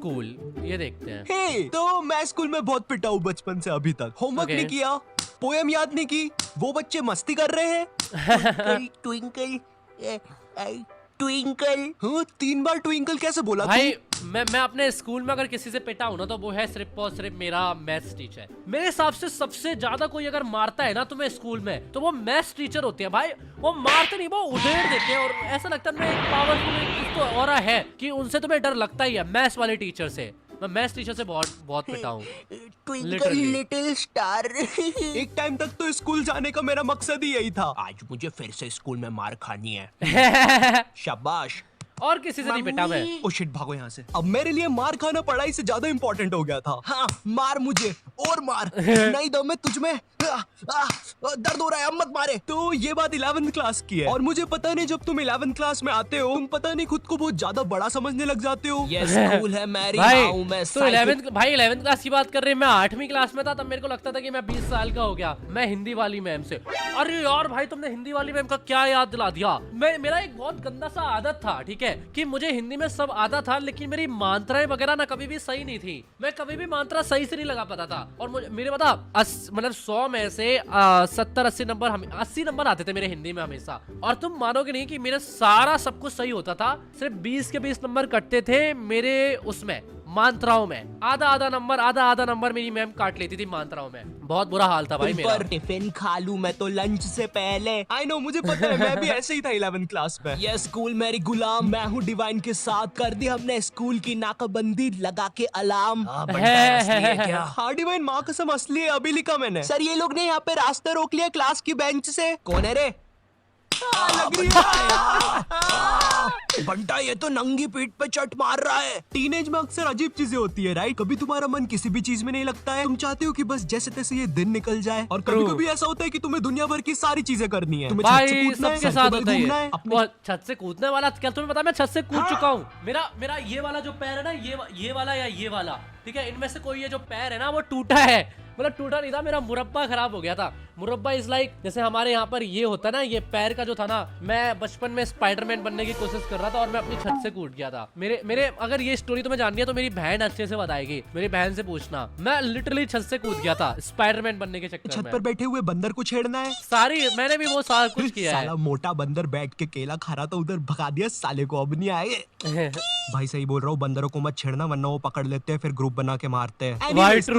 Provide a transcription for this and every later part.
School, ये देखते हैं। हे, तो मैं स्कूल में बहुत पिटा हूँ बचपन से अभी तक। Homework Okay. नहीं किया, पोएम याद नहीं की, वो बच्चे मस्ती कर रहे हैं। ट्विंकल ट्विंकल, हाँ 3 बार ट्विंकल कैसे बोला भाई तू? मैं अपने स्कूल में अगर किसी से पिटा हूं ना तो वो है सिर्फ और सिर्फ मेरा मैथ्स टीचर। मेरे हिसाब से सबसे ज्यादा कोई अगर मारता है ना तुम्हें स्कूल में तो वो मैथ्स टीचर होते हैं भाई। वो मारते नहीं, वो उधेड़ देते हैं और ऐसा लगता है मैं पावरफुल तो ऑरा है कि उनसे तुम्हें डर लगता ही है। मैथ्स वाले टीचर से, मैं मैथ्स टीचर से बहुत पिटा हूँ। Twinkle little star. एक टाइम तक तो स्कूल जाने का मेरा मकसद ही यही था। आज मुझे फिर से स्कूल में मार खानी है। शाबाश। और किसी से नहीं पिटा मैं। ओ शिट, भागो यहाँ से। अब मेरे लिए मार खाना पढ़ाई से ज्यादा इम्पोर्टेंट हो गया था। हाँ, मार मुझे और मार। नहीं दम में तुझ में दर्द हो रहा है, अब मत मारे। तो ये बात 11th क्लास की है और मुझे पता नहीं जब तुम 11th क्लास में आते हो तुम पता नहीं खुद को बहुत ज्यादा बड़ा समझने लग जाते हो। ये स्कूल है मैरी हाउ मैं तो 11th क्लास की बात कर रहे हैं। मैं 8वीं क्लास में था तब मेरे को लगता था कि मैं 20 साल का हो गया। मैं हिंदी वाली मैम से, अरे यार भाई तुमने हिंदी वाली मैम का क्या याद दिला दिया। मेरा एक बहुत गंदा सा आदत था, ठीक है, कि मुझे हिंदी में सब आता था लेकिन मेरी मात्राएं वगैरह ना कभी भी सही नहीं थी। मैं कभी भी मात्रा सही से नहीं लगा पाता था और मेरे पता मतलब 100 में से 70-80 नंबर 80 नंबर आते थे मेरे हिंदी में हमेशा। और तुम मानोगे नहीं कि मेरा सारा सब कुछ सही होता था, सिर्फ 20 के 20 नंबर कटते थे मेरे उसमें मात्राओं में। आधा नंबर मेरी मैम काट लेती थी मात्राओं में। बहुत बुरा हाल था भाई मेरा। टिफिन खा लूं मैं तो लंच से पहले। आई नो, मुझे पता है, मैं भी ऐसे ही था 11th क्लास में। ये स्कूल मेरी गुलाम, मैं हूँ डिवाइन के साथ। कर दी हमने स्कूल की नाकाबंदी लगा के अलार्म। हाँ डिवाइन, माँ कसम असली है, अभी लिखा मैंने। सर ये लोग ने यहाँ पे रास्ता रोक लिया क्लास की बेंच से। कौन है रे? लग रही है। बंटा ये तो नंगी पीठ पे चट मार रहा है। टीनेज में अक्सर अजीब चीजें होती है, राइट? कभी तुम्हारा मन किसी भी चीज में नहीं लगता है, तुम चाहते हो कि बस जैसे तैसे ये दिन निकल जाए। और कभी कभी ऐसा होता है कि तुम्हें दुनिया भर की सारी चीजें करनी है। तुम्हें छत से कूदना है, सर पे घूमना है। वो छत से कूदने वाला क्या तुम्हें पता? मैं छत से कूद चुका हूँ। मेरा ये वाला जो पैर है ना, ये वाला या ये वाला, ठीक है, इनमें से कोई ये जो पैर है ना वो टूटा है। मतलब टूटा नहीं था, मेरा मुरब्बा खराब हो गया था। मुरब्बा इज लाइक जैसे हमारे यहाँ पर ये होता है ना, ये पैर का जो था ना, मैं बचपन में स्पाइडरमैन बनने की कोशिश कर रहा था और मैं अपनी छत से कूद गया था। मेरे अगर ये स्टोरी तुम्हें जाननी है तो मेरी बहन अच्छे से बताएगी, मेरी बहन से पूछना। मैं लिटरली छत से कूद गया था स्पाइडरमैन बनने के चक्कर में। छत पर बैठे हुए बंदर को छेड़ना है, मैंने भी वो सारा कुछ किया है। साला मोटा बंदर बैठ के केला खा रहा था, उधर भगा दिया साले को, अब नहीं आए। भाई सही बोल रहा हूँ, बंदरों को मत छेड़ना वरना वो पकड़ लेते हैं, फिर ग्रुप बना के मारते हैं।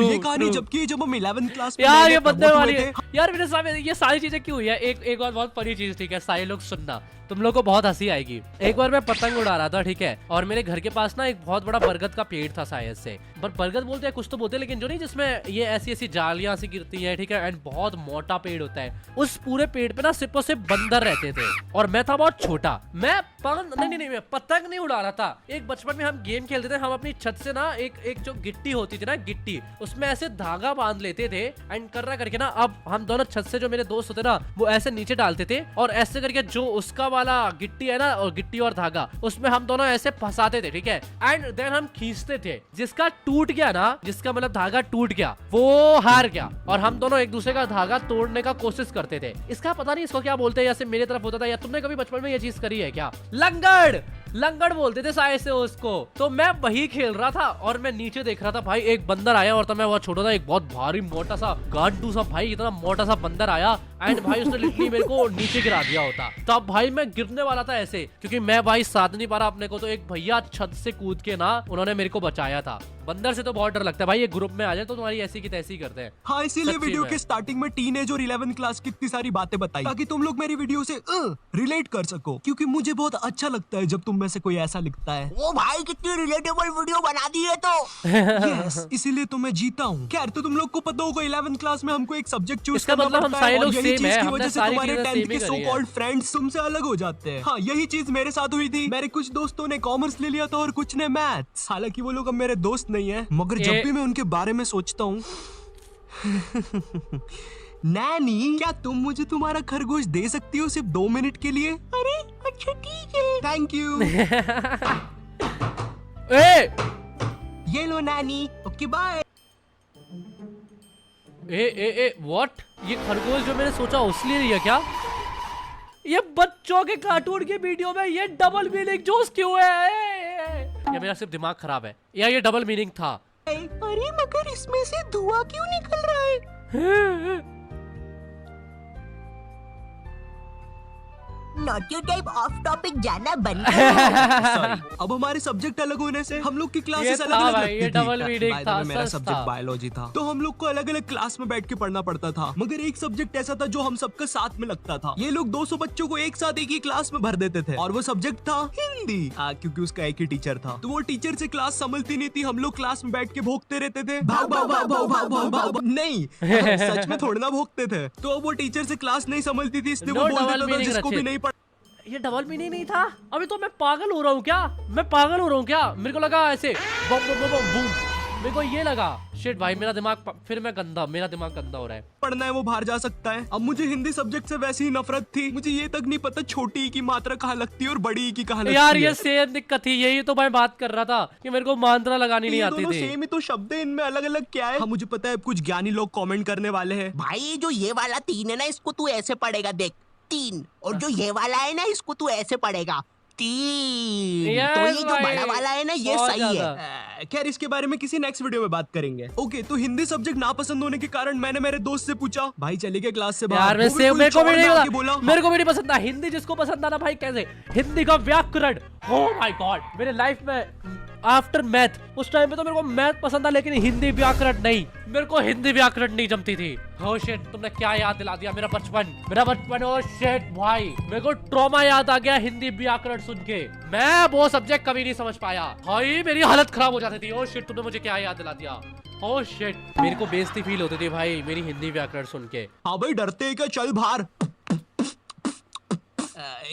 ये कहानी जबकि जब हम 11th क्लास में यार ये बंदर वाली यार मेरे सामने ये सारी चीजें क्यों हुई है। एक और बहुत फनी चीज, ठीक है, सारे लोग सुनना, तुम लोग को बहुत हंसी आएगी। एक बार मैं पतंग उड़ा रहा था, ठीक है, और मेरे घर के पास ना एक बहुत बड़ा बरगद का पेड़ था शायद से, पर बरगद बोलते हैं कुछ तो बोलते हैं, लेकिन जो नहीं जिसमें ये ऐसी जालियां सी गिरती है, ठीक है, एंड बहुत मोटा पेड़ होता है। उस पूरे पेड़ पे ना सिर्फ और सिर्फ बंदर रहते थे और मैं था बहुत छोटा। मैं मैं पतंग नहीं उड़ा रहा था। एक बचपन में हम गेम खेलते थे, हम अपनी छत से ना एक जो गिट्टी होती थी ना, गिट्टी, उसमें ऐसे धागा बांध लेते थे एंड कर करके ना, अब हम दोनों छत से जो मेरे दोस्त होते ना वो ऐसे नीचे डालते थे और ऐसे करके जो उसका वाला गिट्टी है ना, और गिट्टी और धागा, उसमें हम दोनों ऐसे फंसाते थे, ठीक है, एंड देन हम खींचते थे। जिसका टूट गया ना, जिसका मतलब धागा टूट गया, वो हार गया और हम दोनों एक दूसरे का धागा तोड़ने का कोशिश करते थे। इसका पता नहीं इसको क्या बोलते हैं, जैसे मेरे तरफ होता था, या तुमने कभी बचपन में ये चीज करी है क्या? लंगड़ बोलते थे शायद से उसको। तो मैं वही खेल रहा था और मैं नीचे देख रहा था, भाई एक बंदर आया और तब मैं बहुत छोटा था, एक बहुत भारी मोटा सा गांडू सा, भाई इतना मोटा सा बंदर आया एंड भाई उसने लिटरली मेरे को नीचे गिरा दिया होता। तब भाई मैं गिरने वाला था ऐसे, क्योंकि मैं भाई साथ नहीं पा रहा अपने को, तो एक भैया छत से कूद के ना उन्होंने मेरे को बचाया था। बंदर से तो बहुत डर लगता है भाई, ये ग्रुप में आ जाए तो तुम्हारी ऐसी की तैसी करते हैं। हाँ, इसीलिए वीडियो के स्टार्टिंग में टीनेज और 11th क्लास की इतनी सारी बातें बताई ताकि तुम लोग मेरी वीडियो से रिलेट कर सको, क्योंकि मुझे बहुत अच्छा लगता है जब तुम में से कोई ऐसा लिखता है। ओ भाई कितनी रिलेटेबल वीडियो बना दी है तो। यस, इसीलिए तो मैं जीता हूँ। खैर, तो तुम लोग को पता होगा 11th क्लास में हमको एक सब्जेक्ट चूज करना पड़ता है और यही चीज की वजह से तुम्हारे 10th के सो कॉल्ड फ्रेंड्स तुमसे अलग हो जाते हैं। हाँ, यही चीज मेरे साथ हुई थी। मेरे कुछ दोस्तों ने कॉमर्स ले लिया था और कुछ ने मैथ्स। हालांकि वो लोग अब मेरे दोस्त नहीं है, मगर जब भी मैं उनके बारे में सोचता हूँ नैनी, क्या तुम मुझे तुम्हारा खरगोश दे सकती हो सिर्फ 2 मिनट के लिए? अरे अच्छा ठीक है, थैंक यू। ये लो नैनी, ओके बाय। व्हाट? ये खरगोश जो मैंने सोचा उसलिए लिया क्या? ये बच्चों के कार्टून की वीडियो में ये डबल मीनिंग जोश क्यों है? या मेरा सिर्फ दिमाग खराब है या ये डबल मीनिंग था? अरे मगर इसमें से धुआं क्यों निकल रहा है? नॉटी टाइप ऑफ टॉपिक जाना बंद Sorry, अब हमारे सब्जेक्ट अलग होने से हम लोग की क्लासेस ये अलग था अलग भाई, लगती ये थी। double meaning By the था, way, मेरा सच सब्जेक्ट था। बायोलॉजी था, तो हम लोग को अलग अलग क्लास में बैठ के पढ़ना पड़ता था। मगर एक सब्जेक्ट ऐसा था जो हम सबका साथ में लगता था। ये लोग 200 बच्चों को एक साथ एक ही क्लास में भर देते थे और वो सब्जेक्ट था हिंदी। क्योंकि उसका एक ही टीचर था, तो वो टीचर से क्लास संभलती नहीं थी। हम लोग क्लास में बैठ के भोंकते रहते थे, भाग भाग भाग भाग भाग भाग भाग। नहीं, सच में थोड़ी ना भोंकते थे। तो अब वो टीचर से क्लास नहीं संभलती थी, इसलिए वो No बोल double देता था meaning, जिसको भी रचित। नहीं पढ़। ये डबल मीनिंग नहीं था। अभी तो मैं पागल हो रहा हूँ क्या? मैं पागल हो रहा हूँ क्या? मेरे को लगा ऐसे बम बम बम बम बूम, मेरे को ये लगा। शिट भाई, मेरा दिमाग मेरा दिमाग गंदा हो रहा है। पढ़ना है वो बाहर जा सकता है। अब मुझे हिंदी सब्जेक्ट से वैसी ही नफरत थी, मुझे ये तक नहीं पता छोटी ई की मात्रा कहाँ लगती है और बड़ी ई की कहाँ लगती यार है। ये सेम दिक्कत थी, यही तो मैं बात कर रहा था कि मेरे को मात्रा लगानी नहीं ये आती दोनों थी। सेम ही तो शब्द है, इनमें अलग अलग क्या है? हाँ, मुझे पता है कुछ ज्ञानी लोग कमेंट करने वाले हैं। भाई जो ये वाला 3 है ना, इसको तू ऐसे पढ़ेगा, देख 3। और जो ये वाला है ना, इसको तू ऐसे पढ़ेगा 3। Yes, तो ये जो भाई, बड़ा वाला है ना, ये बहुत सही है। ज्यादा। खैर इसके बारे में किसी नेक्स्ट वीडियो में बात करेंगे। ओके, तो हिंदी सब्जेक्ट नापसंद होने के कारण मैंने मेरे दोस्त से पूछा, भाई चले गए क्लास से यार बाहर? मैं वो भी से कोई मेरे को भी चौड़ नहीं में आके पता, बोला, मेरे को भी नहीं पसंद था हिंदी। जिसको पसंद आना भाई, कैसे हिंदी का व्याकरण, ओह माय गॉड। मेरे लाइफ में आफ्टर मैथ, उस टाइम पे तो मेरे को मैथ पसंद था, लेकिन हिंदी व्याकरण नहीं। मेरे को हिंदी व्याकरण नहीं जमती थी। ओह शिट, तुमने क्या याद दिला दिया मेरा बचपन। ओह शिट भाई, मेरे को ट्रॉमा याद आ गया हिंदी व्याकरण सुन के। मैं वो सब्जेक्ट कभी नहीं समझ पाया भाई, मेरी हालत खराब हो जाती थी। ओह शिट, तुमने मुझे क्या याद दिला दिया। ओह शिट, मेरे को बेइज्जती फील होती थी भाई मेरी हिंदी व्याकरण सुन के। हाँ भाई डरते हैं क्या, चल बाहर।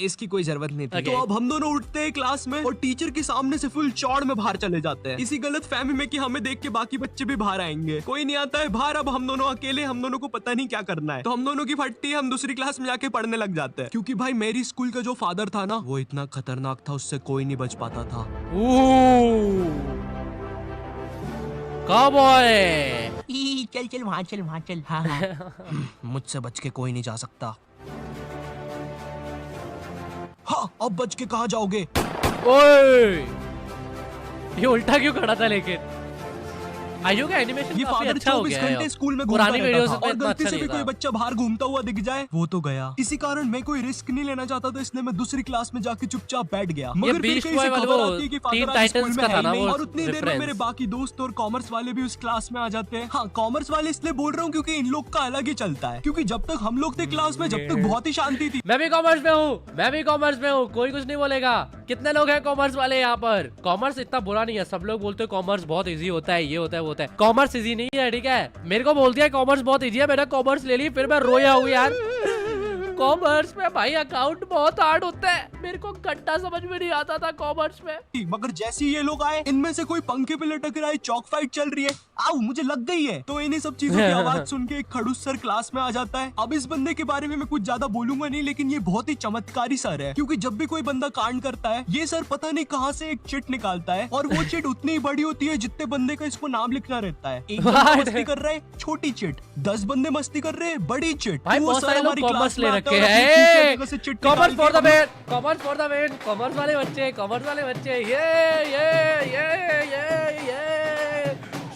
इसकी कोई जरूरत नहीं थी। Okay. तो अब हम दोनों उठते हैं क्लास में और टीचर के सामने से फुल चौड़ में बाहर चले जाते हैं, इसी गलत फहमी में कि हमें देख के बाकी बच्चे भी बाहर आएंगे। कोई नहीं आता है बाहर। अब हम दोनों अकेले, हम दोनों को पता नहीं क्या करना है, तो हम दोनों की फटती है, हम दूसरी क्लास में जाके पढ़ने लग जाते हैं। क्योंकि भाई मेरी स्कूल का जो फादर था ना, वो इतना खतरनाक था, उससे कोई नहीं बच पाता था। कौबॉय, चल वहाँ चल। हाँ। मुझसे बच के कोई नहीं जा सकता। हाँ, अब बच के कहाँ जाओगे? ओए, ये उल्टा क्यों खड़ा था? लेकिन आयु का एनिमेशन ये काफी फादर अच्छा हो 24 गया है घंटे अब। स्कूल में घूमता पुरानी रहता वीडियो था, से तो और इतना गलती अच्छा से भी नहीं कोई था। बच्चा बाहर घूमता हुआ दिख जाए वो तो गया। इसी कारण मैं कोई रिस्क नहीं लेना चाहता था, इसलिए मैं दूसरी क्लास में जाके चुपचाप बैठ गया। मगर फिर बीस्ट कहीं बॉय से वाले खबर वो आती है कि टीन फादर आज स्कूल टाइटंस में का है था ही ना नहीं, वो और उतनी देर में reference। मेरे बाकी दोस्त और कॉमर्स वाले भी उस क्लास में आ जाते हैं। हाँ, कॉमर्स वाले इसलिए बोल रहा हूँ क्योंकि इन लोग का अलग ही चलता है, क्योंकि जब तक हम लोग थे क्लास में, जब तक बहुत ही शांति थी। मैं भी कॉमर्स में हूँ, कोई कुछ नहीं बोलेगा। कितने लोग हैं कॉमर्स वाले यहाँ पर? कॉमर्स इतना बुरा नहीं है, सब लोग बोलते हैं कॉमर्स बहुत इजी होता है, ये होता है वो होता है। कॉमर्स इजी नहीं है, ठीक है? मेरे को बोल दिया कॉमर्स बहुत इजी है, मैंने कॉमर्स ले ली, फिर मैं रोया हूँ यार। कॉमर्स में भाई अकाउंट बहुत हार्ड होता है, मेरे को घंटा समझ में नहीं आता था कॉमर्स में। मगर जैसे ही ये लोग आए, इनमें से कोई पंखे पे लटक रहा है, चौक फाइट चल रही है, आओ मुझे लग गई है। तो इन्हीं सब चीजों की आवाज सुन के एक खड़ूस सर क्लास में आ जाता है। अब इस बंदे के बारे में मैं कुछ ज्यादा बोलूंगा नहीं, लेकिन ये बहुत ही चमत्कारी सर है, क्योंकि जब भी कोई बंदा कांड करता है, ये सर पता नहीं कहाँ से एक चिट निकालता है, और वो चिट उतनी ही बड़ी होती है जितने बंदे का इसको नाम लिखना रहता है। एक बंदा मस्ती कर रहा है, छोटी चिट, 10 बंदे मस्ती कर रहे हैं, बड़ी चिट। भाई तो वो बहुत सर सारे लोग हमारी क्लास कॉमर्स में ले आता रखे है और अपनी हैं। जगह से चिट कॉमर्स निकाल फॉर के the main, commerce for the main, commerce वाले बच्चे, ये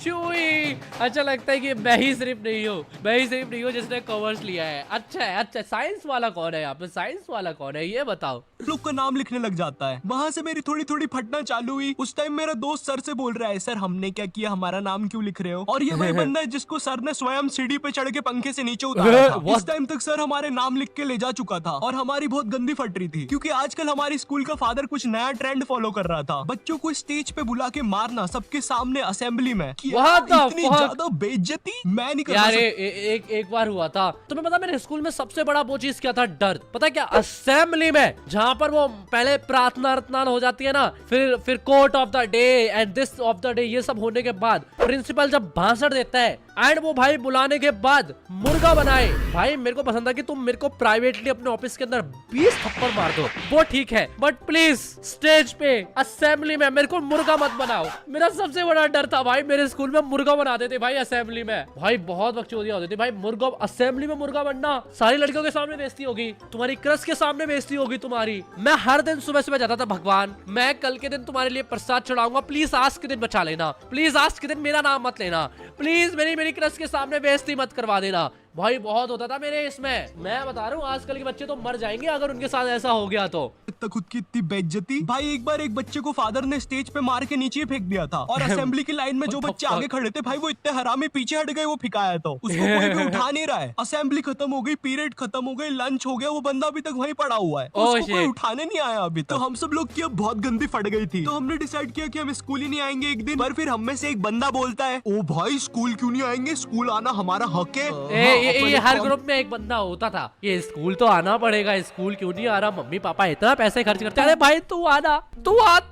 शुई। अच्छा लगता है कि मैं ही सिर्फ नहीं हूँ जिसने कॉमर्स लिया है। अच्छा, साइंस वाला कौन है यहाँ पे? साइंस वाला कौन है ये बताओ? लोग का नाम लिखने लग जाता है। वहाँ से मेरी थोड़ी थोड़ी फटना चालू हुई। उस टाइम मेरा दोस्त सर से बोल रहा है, सर हमने क्या किया, हमारा नाम क्यों लिख रहे हो? और ये वही बंदा है जिसको सर ने स्वयं सीढ़ी पे चढ़ के पंखे से नीचे उतारा था। What? इस टाइम तक सर हमारे नाम लिख के ले जा चुका था, और हमारी बहुत गंदी फट रही थी, क्योंकि आजकल हमारी स्कूल का फादर कुछ नया ट्रेंड फॉलो कर रहा था, बच्चों को स्टेज पे बुला के मारना सबके सामने असेंबली में। What the इतनी fuck? ज्यादा बेइज्जती मैं नहीं कर यार सकता। एक बार हुआ था, तुम्हें पता मेरे स्कूल में सबसे बड़ा वो चीज क्या था? डर। पता क्या? असेंबली में जहाँ पर वो पहले प्रार्थना हो जाती है ना, फिर court of the day and this of the day, ये सब होने के बाद प्रिंसिपल जब भाषण देता है, एंड वो भाई बुलाने के बाद मुर्गा बनाए। भाई मेरे को पसंद था कि तुम मेरे को प्राइवेटली अपने ऑफिस के अंदर 20 थप्पड़ मार दो, वो ठीक है, बट प्लीज स्टेज पे असेंबली में मेरे को मुर्गा मत बनाओ। मेरा सबसे बड़ा डर था भाई, मेरे स्कूल में मुर्गा बनाते थे होती भाई असेंबली में, भाई बहुत बकचोदियां होती थी भाई। मुर्गा असेंबली में मुर्गा बनना, सारी लड़कियों के सामने बेइज्जती होगी, तुम्हारी क्रश के सामने बेइज्जती होगी तुम्हारी। मैं हर दिन सुबह सुबह जाता था, भगवान मैं कल के दिन तुम्हारे लिए प्रसाद चढ़ाऊंगा, प्लीज आज के दिन बचा लेना, प्लीज आज के दिन मेरा नाम मत लेना, प्लीज मेरी क्रश के सामने बेइज्जती मत करवा देना। भाई बहुत होता था मेरे इसमें। मैं बता रहा हूँ आजकल के बच्चे तो मर जाएंगे अगर उनके साथ ऐसा हो गया तो। इतना खुद की इतनी बेइज्जती। भाई एक बार एक बच्चे को फादर ने स्टेज पे मार के नीचे फेंक दिया था, और असेंबली की लाइन में जो बच्चे आगे खड़े थे भाई वो इतने हरामी पीछे हट गए, वो फिकाया तो उसको कोई भी उठा नहीं रहा है। असेंबली खत्म हो गई, पीरियड खत्म हो गई, लंच हो गया, वो बंदा अभी तक वहीं पड़ा हुआ है, उसको कोई उठाने नहीं आया अभी तक। तो हम सब लोग की अब बहुत गंदी फट गई थी, तो हमने डिसाइड किया कि हम स्कूल ही नहीं आएंगे एक दिन। पर फिर हम में से एक बंदा बोलता है, ओ भाई स्कूल क्यों नहीं आएंगे, स्कूल आना हमारा हक है। ये हर ग्रुप में एक बंदा होता था, ये स्कूल तो आना पड़ेगा, स्कूल क्यों नहीं आ रहा, मम्मी पापा इतना पैसे खर्च करते हैं। अरे भाई तू आना,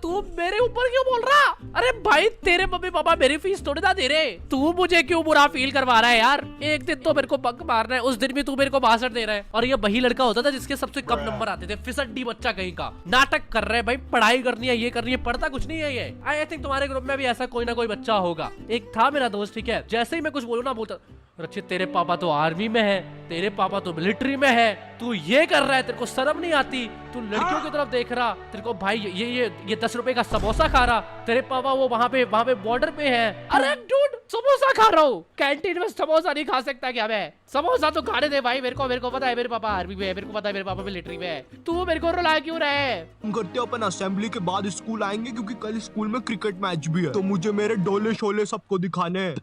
तू मेरे ऊपर क्यों बोल रहा? अरे भाई तेरे मम्मी पापा मेरी फीस थोड़ी ना दे रहे, तू मुझे क्यों बुरा फील करवा रहा है यार। एक दिन तो मेरे को बंक मारना है, उस दिन भी तू मेरे को 62 दे रहा है। और ये वही लड़का होता था जिसके सबसे कम नंबर आते थे, फिसड्डी बच्चा कहीं का, नाटक कर रहे हैं भाई, पढ़ाई करनी है, ये करनी है, पढ़ता कुछ नहीं है ये। आई थिंक तुम्हारे ग्रुप में भी ऐसा कोई ना कोई बच्चा होगा। एक था मेरा दोस्त, ठीक है, जैसे ही मैं कुछ बोलूँ ना बोलता, रचित तेरे पापा तो आर्मी में है, तेरे पापा तो मिलिट्री में है, तू ये कर रहा है, तेरे को शर्म नहीं आती, तू लड़कियों की तरफ देख रहा, तेरे को भाई ये 10 रुपए का समोसा खा रहा, तेरे पापा वो वहाँ पे बॉर्डर पे है। अरे डूड समोसा खा रहा हूँ, कैंटीन में समोसा नहीं खा सकता क्या मैं? समोसा तो खाने दे भाई, मेरे को पता है मेरे पापा आर्मी में है, मेरे को पता है मेरे पापा मिलिट्री में है, तू मेरे को रुला क्यों रहा है? हम करते हो अपन असेंबली के बाद स्कूल आएंगे, क्योंकि कल स्कूल में क्रिकेट मैच भी है, तो मुझे मेरे डोले शोले सबको दिखाने हैं।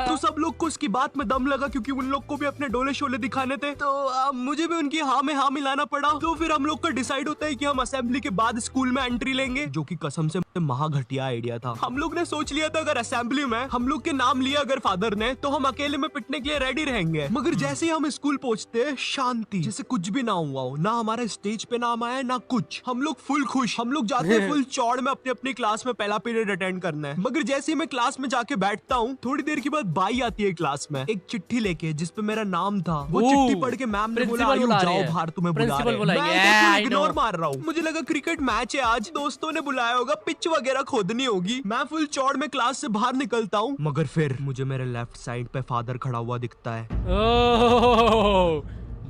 तो सब लोग को उसकी बात में दम लगा, क्योंकि उन लोग को भी अपने डोले शोले दिखाने थे, तो मुझे भी उनकी हाँ में हाँ मिलाना पड़ा। तो फिर हम लोग का डिसाइड होता है कि हम असेंबली के बाद स्कूल में एंट्री लेंगे, जो कि कसम से महा घटिया आइडिया था। हम लोग ने सोच लिया था अगर असेंबली में हम लोग के नाम लिया अगर फादर ने, तो हम अकेले में पिटने के लिए रेडी रहेंगे। मगर जैसे ही हम स्कूल पहुंचते हैं, शांति, जैसे कुछ भी ना हुआ हो, ना हमारा स्टेज पे नाम आया ना कुछ। हम लोग फुल खुश, हम लोग जाते हैं फुल चौड़ में अपनी अपनी क्लास में पहला पीरियड अटेंड करना है। मगर जैसे ही मैं क्लास में जाके बैठता हूँ, थोड़ी देर के बाद बाई आती है क्लास में एक चिट्ठी लेके, जिसपे मेरा नाम था। वो चिट्ठी पढ़ के मैम ने बोला आयु जाओ बाहर, तुम्हें बुला रहे हैं। मैं इग्नोर मार रहा हूँ, मुझे लगा क्रिकेट मैच है आज, दोस्तों ने बुलाया होगा, पिच वगैरह खोदनी होगी। मैं फुल चौड़ में क्लास से बाहर निकलता हूँ, मगर फिर मुझे मेरे लेफ्ट साइड पे फादर खड़ा हुआ दिखता है।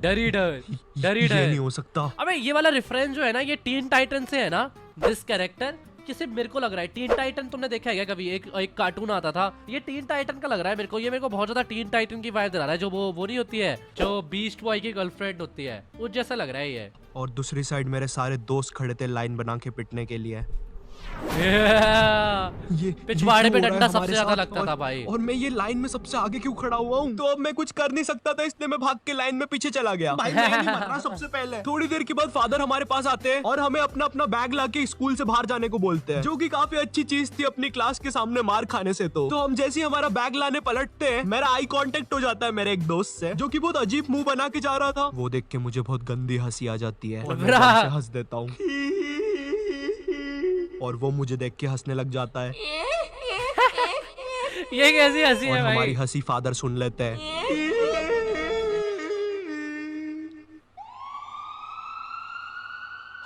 डरी डर ये नहीं हो सकता। अबे ये वाला रेफरेंस जो है ना, ये टीन टाइटन से है ना, दिस कैरेक्टर किसे मेरे को लग रहा है। टीन टाइटन तुमने देखा है क्या कभी? एक कार्टून आता था, ये टीन टाइटन का लग रहा है मेरे को। ये मेरे को बहुत ज्यादा टीन टाइटन की वाइब दिला रहा है, जो वो नहीं होती है जो बीस्ट बॉय की गर्लफ्रेंड होती है, वो जैसा लग रहा है ये। और दूसरी साइड मेरे सारे दोस्त खड़े थे लाइन बना के पिटने के लिए। पिछवाड़े पे डंडा सबसे ज्यादा लगता था भाई। और मैं ये लाइन में सबसे आगे क्यों खड़ा हुआ हूँ? तो अब मैं कुछ कर नहीं सकता था, इसलिए मैं भाग के लाइन में पीछे चला गया। भाई मैं नहीं मरना सबसे पहले। थोड़ी देर के बाद फादर हमारे पास आते हैं और हमें अपना अपना बैग लाके स्कूल से बाहर जाने को बोलते हैं, जो कि काफी अच्छी चीज थी अपनी क्लास के सामने मार खाने से। तो हम जैसे ही हमारा बैग लाने पलटते हैं, मेरा आई कांटेक्ट हो जाता है मेरे एक दोस्त से, जो कि बहुत अजीब मुंह बना के जा रहा था। वो देख के मुझे बहुत गंदी हंसी आ जाती है और मैं हंस देता हूँ, और वो मुझे देख के हंसने लग जाता है। ये कैसी हंसी है भाई? हमारी हंसी फादर सुन लेते हैं।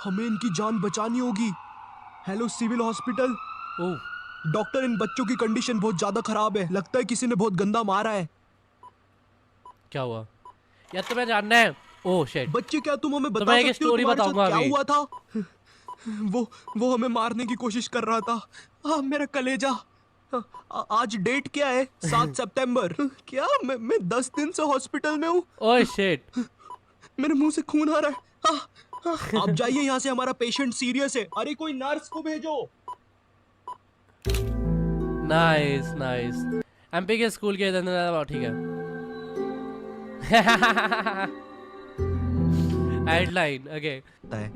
हमें इनकी जान बचानी होगी। Hello civil hospital. डॉक्टर, इन बच्चों की कंडीशन बहुत ज्यादा खराब है, लगता है किसी ने बहुत गंदा मारा है। क्या हुआ यार, तुम्हें जानना है? Oh shit. बच्चे क्या तुम हमें बता सकते हो स्टोरी बताऊंगा क्या हुआ था? वो हमें मारने की कोशिश कर रहा था। मेरा कलेजा। आज डेट क्या है? 7 सितंबर। क्या मैं 10 दिन से हॉस्पिटल में हूँ। ओह शिट, मेरे मुंह से खून आ रहा है। आप जाइए यहाँ से, हमारा पेशेंट सीरियस है। अरे कोई नर्स को भेजो। Nice nice. एमपी के स्कूल के इधर ठीक है। Headline okay.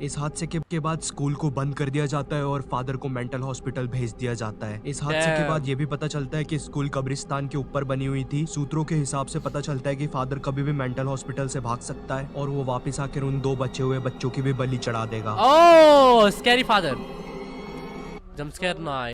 इस हादसे के बाद स्कूल को बंद कर दिया जाता है और फादर को मेंटल हॉस्पिटल भेज दिया जाता है। इस हादसे के बाद ये भी पता चलता है कि स्कूल कब्रिस्तान के ऊपर बनी हुई थी। सूत्रों के हिसाब से पता चलता है कि फादर कभी भी मेंटल हॉस्पिटल से भाग सकता है और वो वापस आकर उन 2 बचे हुए बच्चों की भी बलि चढ़ा देगा। ओह स्कैरी फादर। जंप स्केयर ना